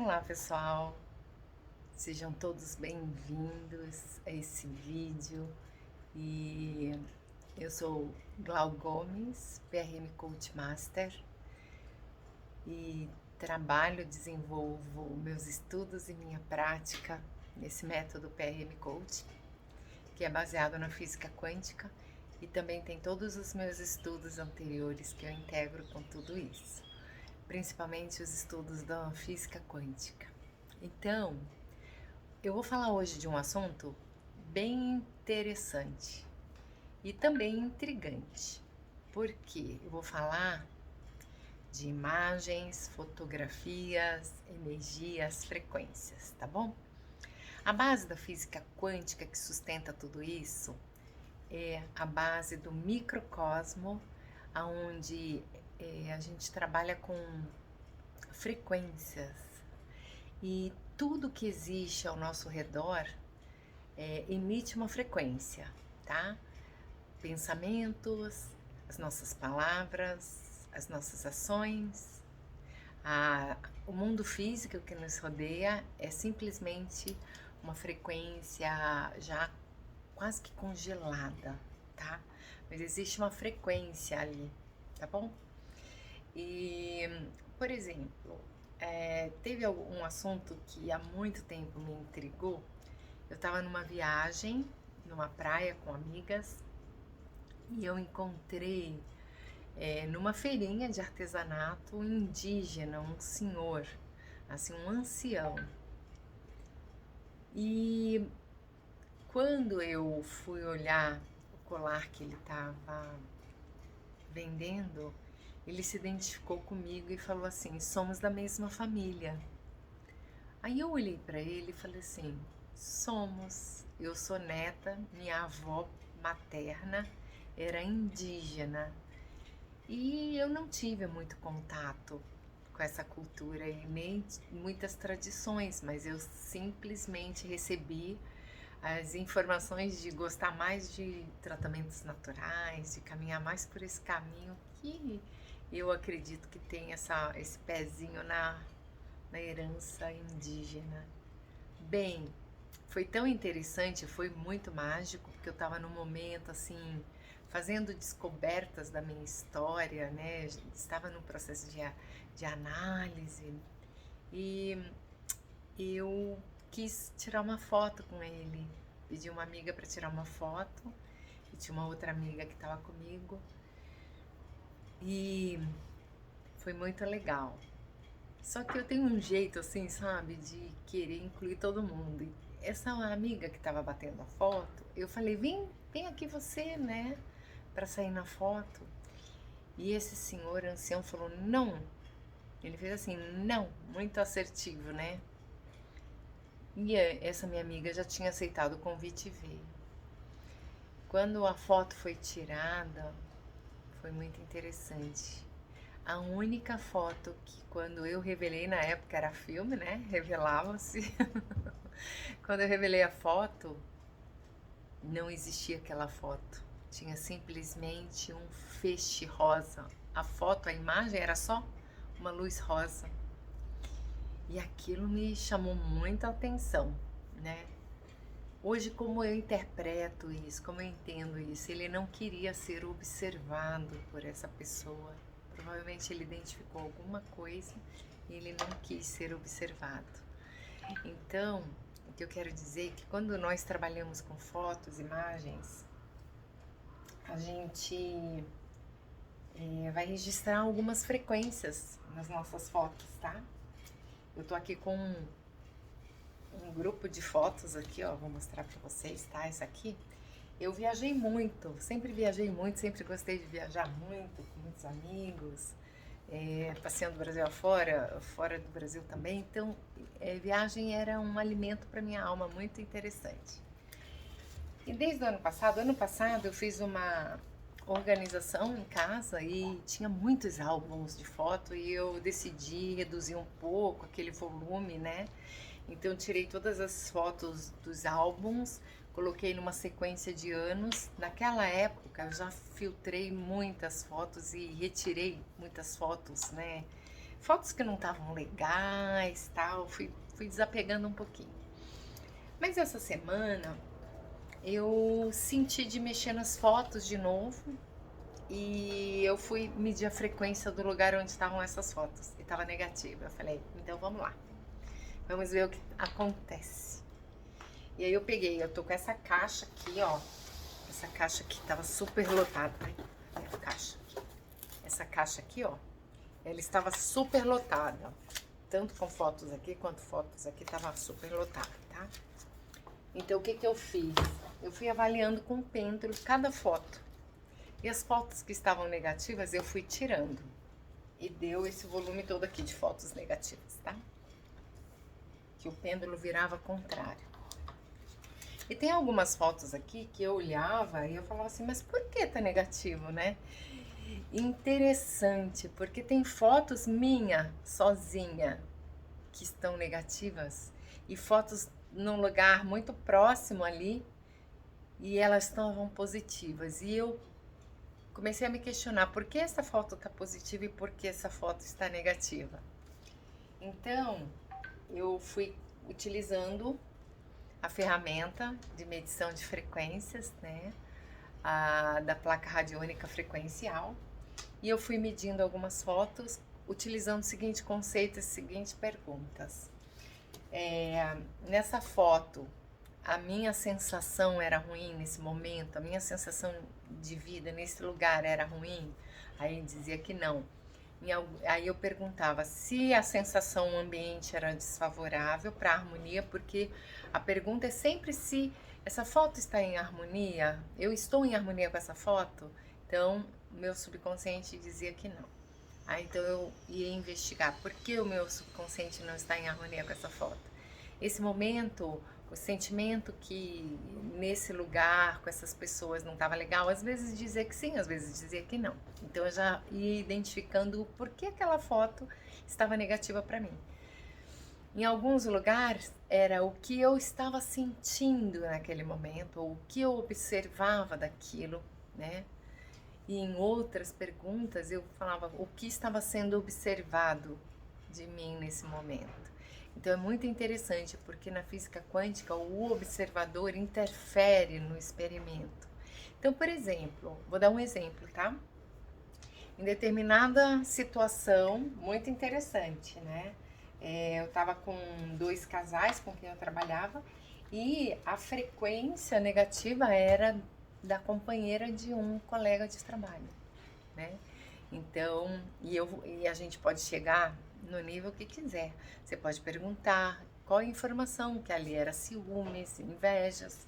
Olá pessoal, sejam todos bem-vindos a esse vídeo e eu sou Glau Gomes, PRM Coach Master e desenvolvo meus estudos e minha prática nesse método PRM Coach, que é baseado na física quântica e também tem todos os meus estudos anteriores que eu integro com tudo isso, principalmente os estudos da física quântica. Então, eu vou falar hoje de um assunto bem interessante e também intrigante, porque eu vou falar de imagens, fotografias, energias, frequências, tá bom? A base da física quântica que sustenta tudo isso é a base do microcosmo, onde a gente trabalha com frequências e tudo que existe ao nosso redor emite uma frequência, tá? Pensamentos, as nossas palavras, as nossas ações, o mundo físico que nos rodeia é simplesmente uma frequência já quase que congelada, tá? Mas existe uma frequência ali, tá bom? E, por exemplo, teve algum assunto que há muito tempo me intrigou. Eu estava numa viagem, numa praia com amigas, e eu encontrei numa feirinha de artesanato um indígena, um senhor, assim, um ancião. E quando eu fui olhar o colar que ele estava vendendo, ele se identificou comigo e falou assim: somos da mesma família. Aí eu olhei para ele e falei assim: somos. Eu sou neta, minha avó materna era indígena e eu não tive muito contato com essa cultura e nem muitas tradições, mas eu simplesmente recebi as informações de gostar mais de tratamentos naturais, de caminhar mais por esse caminho que eu acredito que tem esse pezinho na herança indígena. Bem, foi tão interessante, foi muito mágico, porque eu estava num momento assim, fazendo descobertas da minha história, né? Estava num processo de análise e eu quis tirar uma foto com ele. Pedi uma amiga para tirar uma foto e tinha uma outra amiga que estava comigo e foi muito legal. Só que eu tenho um jeito assim, sabe, de querer incluir todo mundo. E essa amiga que estava batendo a foto, eu falei: vem aqui você, né, para sair na foto. E esse senhor ancião falou: não. Ele fez assim: não, muito assertivo, né? E essa minha amiga já tinha aceitado o convite e veio. Quando a foto foi tirada, foi muito interessante. A única foto que, quando eu revelei, na época era filme, né? Revelava-se. Quando eu revelei a foto, não existia aquela foto. Tinha simplesmente um feixe rosa. A foto, a imagem era só uma luz rosa. E aquilo me chamou muita atenção, né? Hoje, como eu interpreto isso, como eu entendo isso, ele não queria ser observado por essa pessoa. Provavelmente ele identificou alguma coisa e ele não quis ser observado. Então, o que eu quero dizer é que quando nós trabalhamos com fotos, imagens, a gente vai registrar algumas frequências nas nossas fotos, tá? Eu tô aqui com um grupo de fotos aqui, ó, vou mostrar pra vocês, tá? Isso aqui. Eu viajei muito, sempre viajei muito, sempre gostei de viajar muito, com muitos amigos, passeando o Brasil afora, fora do Brasil também. Então, viagem era um alimento para minha alma muito interessante. E desde o ano passado eu fiz uma organização em casa e tinha muitos álbuns de foto e eu decidi reduzir um pouco aquele volume, né? Então eu tirei todas as fotos dos álbuns, coloquei numa sequência de anos. Naquela época eu já filtrei muitas fotos e retirei muitas fotos, né? fotos que não estavam legais, tal, fui desapegando um pouquinho. Mas essa semana eu senti de mexer nas fotos de novo e eu fui medir a frequência do lugar onde estavam essas fotos e estava negativa. Eu falei, então vamos lá, vamos ver o que acontece. E aí eu tô com essa caixa aqui, ó. Essa caixa aqui tava super lotada. Ai, a caixa aqui. Essa caixa aqui, ó. Ela estava super lotada. Tanto com fotos aqui quanto fotos aqui, tava super lotada, tá? Então, o que que eu fiz? Eu fui avaliando com o pêndulo cada foto. E as fotos que estavam negativas, eu fui tirando. E deu esse volume todo aqui de fotos negativas, tá? Que o pêndulo virava contrário. E tem algumas fotos aqui que eu olhava e eu falava assim, mas por que tá negativo, né? Interessante, porque tem fotos minha, sozinha, que estão negativas e fotos num lugar muito próximo ali e elas estavam positivas. E eu comecei a me questionar por que essa foto está positiva e por que essa foto está negativa. Então, eu fui utilizando a ferramenta de medição de frequências, né, da placa radiônica frequencial, e eu fui medindo algumas fotos utilizando o seguinte conceito, as seguintes perguntas. Nessa foto, a minha sensação era ruim nesse momento, a minha sensação de vida nesse lugar era ruim? Aí dizia que não. Aí eu perguntava se a sensação ambiente era desfavorável para a harmonia, porque a pergunta é sempre se essa foto está em harmonia, eu estou em harmonia com essa foto? Então, meu subconsciente dizia que não. Aí então eu ia investigar por que o meu subconsciente não está em harmonia com essa foto. Esse momento, o sentimento que nesse lugar, com essas pessoas não estava legal, às vezes dizia que sim, às vezes dizia que não. Então eu já ia identificando por que aquela foto estava negativa para mim. Em alguns lugares era o que eu estava sentindo naquele momento, ou o que eu observava daquilo, né? E em outras perguntas eu falava o que estava sendo observado de mim nesse momento. Então é muito interessante porque na física quântica o observador interfere no experimento. Então, por exemplo, vou dar um exemplo, tá? Em determinada situação, muito interessante, né? Eu estava com 2 casais com quem eu trabalhava e a frequência negativa era da companheira de um colega de trabalho, né? Então, e a gente pode chegar no nível que quiser. Você pode perguntar qual a informação, que ali era ciúmes, invejas,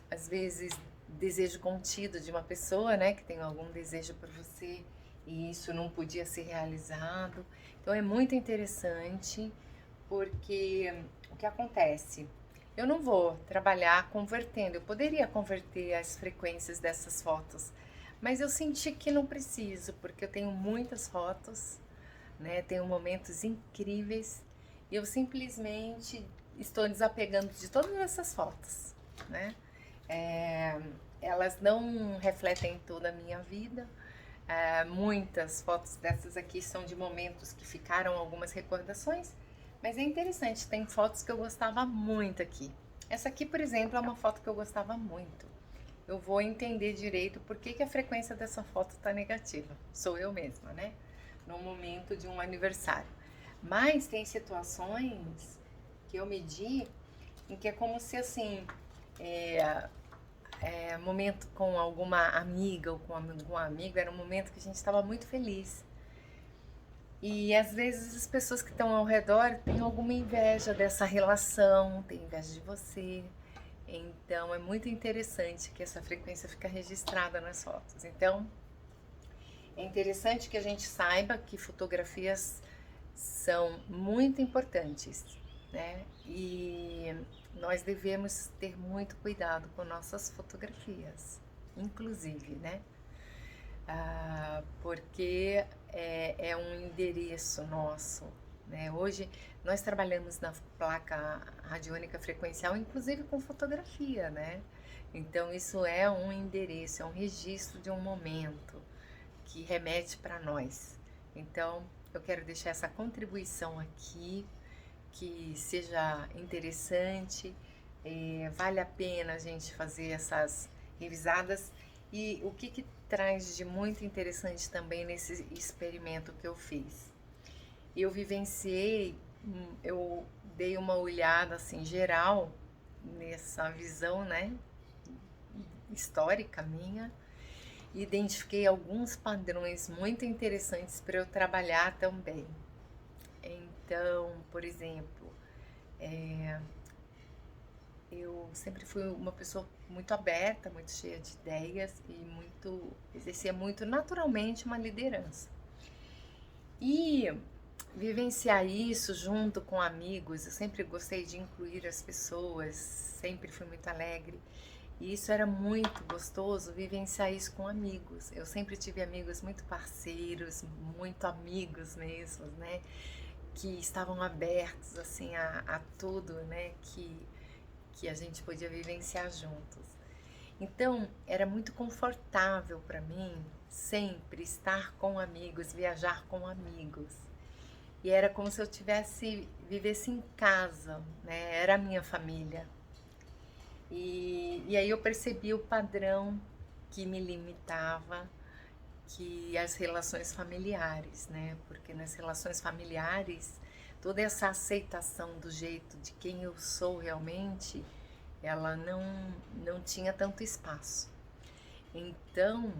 às vezes desejo contido de uma pessoa, né, que tem algum desejo por você e isso não podia ser realizado. Então é muito interessante porque o que acontece? Eu não vou trabalhar convertendo, eu poderia converter as frequências dessas fotos, mas eu senti que não preciso, porque eu tenho muitas fotos, né? Tenho momentos incríveis e eu simplesmente estou desapegando de todas essas fotos, né? Elas não refletem toda a minha vida. Muitas fotos dessas aqui são de momentos que ficaram algumas recordações, mas é interessante, tem fotos que eu gostava muito aqui. Essa aqui, por exemplo, é uma foto que eu gostava muito. Eu vou entender direito por que a frequência dessa foto está negativa. Sou eu mesma, né? No momento de um aniversário. Mas tem situações que eu medi em que é como se assim, momento com alguma amiga ou com algum amigo, era um momento que a gente estava muito feliz. E às vezes as pessoas que estão ao redor têm alguma inveja dessa relação, têm inveja de você. Então é muito interessante que essa frequência fica registrada nas fotos. Então é interessante que a gente saiba que fotografias são muito importantes, né? E nós devemos ter muito cuidado com nossas fotografias, inclusive, né? Porque é um endereço nosso, né? Hoje nós trabalhamos na placa radiônica frequencial, inclusive com fotografia, né? Então isso é um endereço, é um registro de um momento que remete para nós. Então, eu quero deixar essa contribuição aqui, que seja interessante, vale a pena a gente fazer essas revisadas. E o que traz de muito interessante também nesse experimento que eu fiz? Eu vivenciei, eu dei uma olhada assim geral nessa visão, né, histórica minha, e identifiquei alguns padrões muito interessantes para eu trabalhar também. Então, por exemplo, eu sempre fui uma pessoa muito aberta, muito cheia de ideias e exercia muito naturalmente uma liderança. E vivenciar isso junto com amigos, eu sempre gostei de incluir as pessoas, sempre fui muito alegre. E isso era muito gostoso, vivenciar isso com amigos. Eu sempre tive amigos muito parceiros, muito amigos mesmo, né? Que estavam abertos, assim, a tudo, né? Que a gente podia vivenciar juntos. Então, era muito confortável para mim sempre estar com amigos, viajar com amigos. E era como se eu vivesse em casa, né? Era a minha família. E aí eu percebi o padrão que me limitava, que as relações familiares, né? Porque nas relações familiares, toda essa aceitação do jeito de quem eu sou realmente, ela não tinha tanto espaço. Então,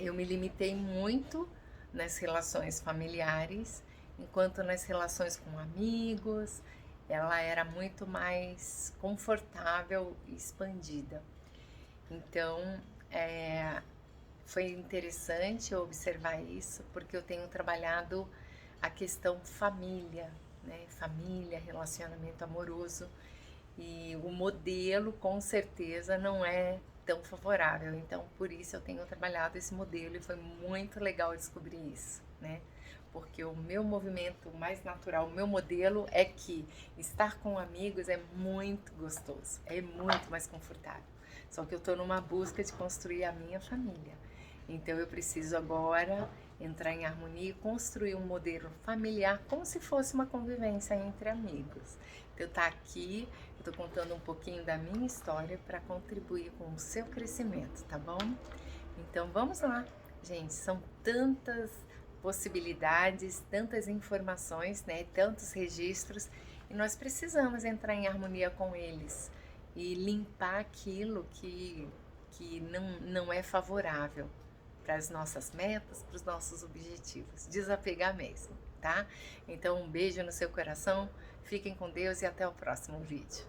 eu me limitei muito nas relações familiares, enquanto nas relações com amigos, ela era muito mais confortável e expandida. Então, foi interessante observar isso, porque eu tenho trabalhado a questão família, né? Família, relacionamento amoroso, e o modelo com certeza não é tão favorável. Então, por isso eu tenho trabalhado esse modelo e foi muito legal descobrir isso, né? Porque o meu movimento mais natural, o meu modelo é que estar com amigos é muito gostoso, é muito mais confortável. Só que eu estou numa busca de construir a minha família. Então eu preciso agora entrar em harmonia e construir um modelo familiar como se fosse uma convivência entre amigos. Então tá aqui, eu tô contando um pouquinho da minha história para contribuir com o seu crescimento, tá bom? Então vamos lá, gente, são tantas possibilidades, tantas informações, né, tantos registros, e nós precisamos entrar em harmonia com eles e limpar aquilo que não é favorável para as nossas metas, para os nossos objetivos. Desapegar mesmo, tá? Então, um beijo no seu coração, fiquem com Deus e até o próximo vídeo.